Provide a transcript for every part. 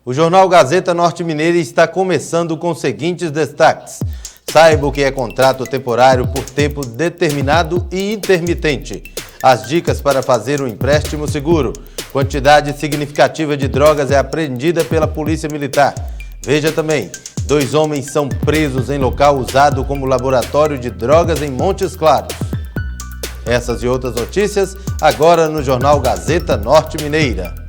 O Jornal Gazeta Norte Mineira está começando com os seguintes destaques. Saiba o que é contrato temporário por tempo determinado e intermitente. As dicas para fazer um empréstimo seguro. Quantidade significativa de drogas é apreendida pela Polícia Militar. Veja também, 2 homens são presos em local usado como laboratório de drogas em Montes Claros. Essas e outras notícias agora no Jornal Gazeta Norte Mineira.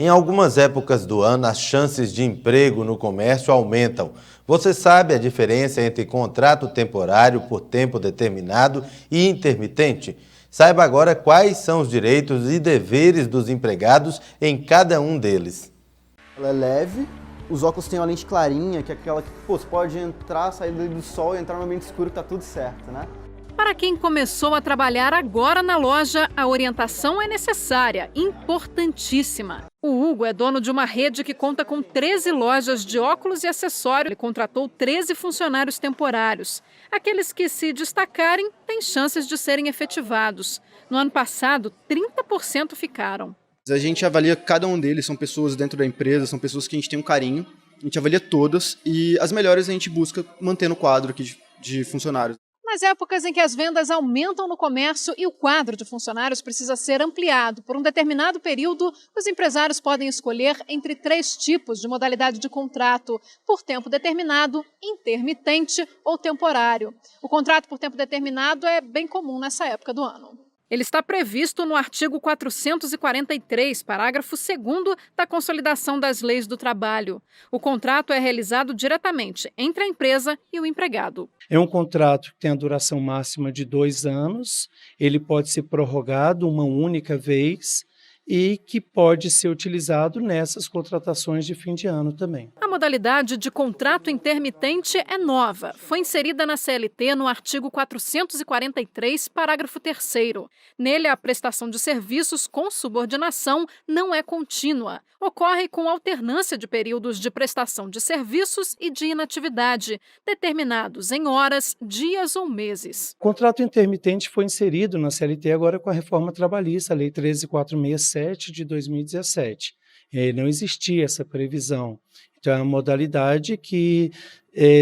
Em algumas épocas do ano, as chances de emprego no comércio aumentam. Você sabe a diferença entre contrato temporário por tempo determinado e intermitente? Saiba agora quais são os direitos e deveres dos empregados em cada um deles. Ela é leve, os óculos têm uma lente clarinha, que é aquela que você pode entrar, sair do sol e entrar no ambiente escuro que tá tudo certo, né? Para quem começou a trabalhar agora na loja, a orientação é necessária, importantíssima. O Hugo é dono de uma rede que conta com 13 lojas de óculos e acessórios. Ele contratou 13 funcionários temporários. Aqueles que se destacarem têm chances de serem efetivados. No ano passado, 30% ficaram. A gente avalia cada um deles, são pessoas dentro da empresa, são pessoas que a gente tem um carinho. A gente avalia todas e as melhores a gente busca manter no quadro aqui de funcionários. Nas épocas em que as vendas aumentam no comércio e o quadro de funcionários precisa ser ampliado por um determinado período, os empresários podem escolher entre 3 tipos de modalidade de contrato: por tempo determinado, intermitente ou temporário. O contrato por tempo determinado é bem comum nessa época do ano. Ele está previsto no artigo 443, parágrafo 2º da Consolidação das Leis do Trabalho. O contrato é realizado diretamente entre a empresa e o empregado. É um contrato que tem a duração máxima de 2 anos, ele pode ser prorrogado uma única vez e que pode ser utilizado nessas contratações de fim de ano também. A modalidade de contrato intermitente é nova. Foi inserida na CLT no artigo 443, parágrafo 3º. Nele, a prestação de serviços com subordinação não é contínua. Ocorre com alternância de períodos de prestação de serviços e de inatividade, determinados em horas, dias ou meses. O contrato intermitente foi inserido na CLT agora com a reforma trabalhista, a Lei 13.467 de 2017. Não existia essa previsão. Então, é uma modalidade que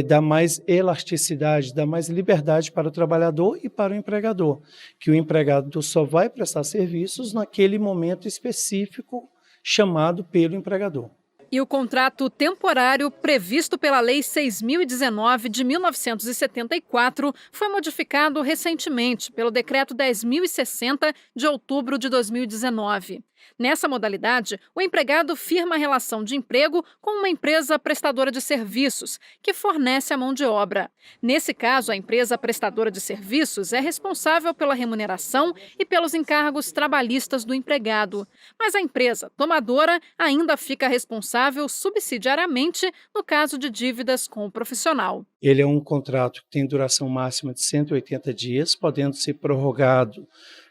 dá mais elasticidade, dá mais liberdade para o trabalhador e para o empregador, que o empregado só vai prestar serviços naquele momento específico chamado pelo empregador. E o contrato temporário previsto pela Lei 6.019 de 1974 foi modificado recentemente pelo Decreto 10.060 de outubro de 2019. Nessa modalidade, o empregado firma a relação de emprego com uma empresa prestadora de serviços, que fornece a mão de obra. Nesse caso, a empresa prestadora de serviços é responsável pela remuneração e pelos encargos trabalhistas do empregado. Mas a empresa tomadora ainda fica responsável subsidiariamente no caso de dívidas com o profissional. Ele é um contrato que tem duração máxima de 180 dias, podendo ser prorrogado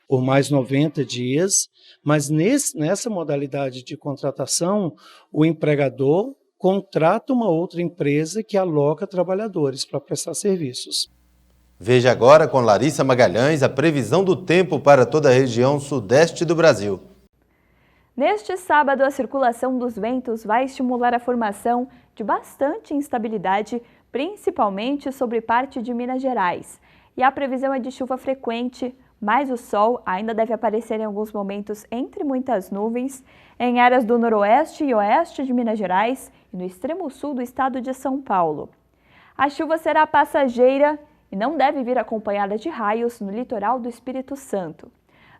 por mais 90 dias, mas nessa modalidade de contratação, o empregador contrata uma outra empresa que aloca trabalhadores para prestar serviços. Veja agora com Larissa Magalhães a previsão do tempo para toda a região sudeste do Brasil. Neste sábado, a circulação dos ventos vai estimular a formação de bastante instabilidade, principalmente sobre parte de Minas Gerais. E a previsão é de chuva frequente, mas o sol ainda deve aparecer em alguns momentos entre muitas nuvens em áreas do noroeste e oeste de Minas Gerais e no extremo sul do estado de São Paulo. A chuva será passageira e não deve vir acompanhada de raios no litoral do Espírito Santo.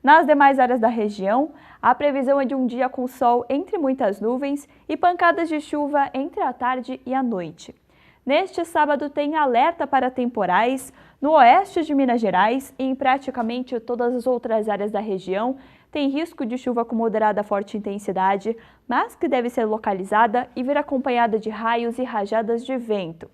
Nas demais áreas da região, a previsão é de um dia com sol entre muitas nuvens e pancadas de chuva entre a tarde e a noite. Neste sábado tem alerta para temporais no oeste de Minas Gerais e em praticamente todas as outras áreas da região. Tem risco de chuva com moderada a forte intensidade, mas que deve ser localizada e vir acompanhada de raios e rajadas de vento.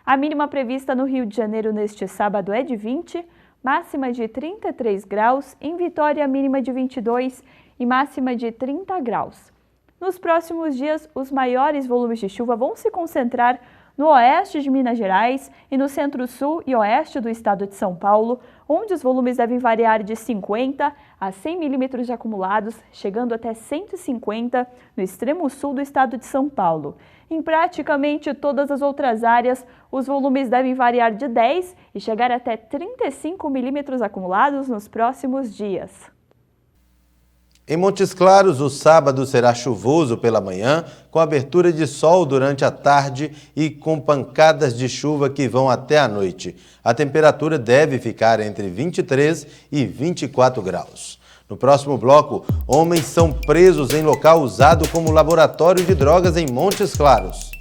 A mínima prevista no Rio de Janeiro neste sábado é de 20, máxima de 33 graus, em Vitória mínima de 22 e máxima de 30 graus. Nos próximos dias, os maiores volumes de chuva vão se concentrar no oeste de Minas Gerais e no centro-sul e oeste do estado de São Paulo, onde os volumes devem variar de 50 a 100 milímetros de acumulados, chegando até 150 no extremo sul do estado de São Paulo. Em praticamente todas as outras áreas, os volumes devem variar de 10 e chegar até 35 milímetros acumulados nos próximos dias. Em Montes Claros, o sábado será chuvoso pela manhã, com abertura de sol durante a tarde e com pancadas de chuva que vão até a noite. A temperatura deve ficar entre 23 e 24 graus. No próximo bloco, homens são presos em local usado como laboratório de drogas em Montes Claros.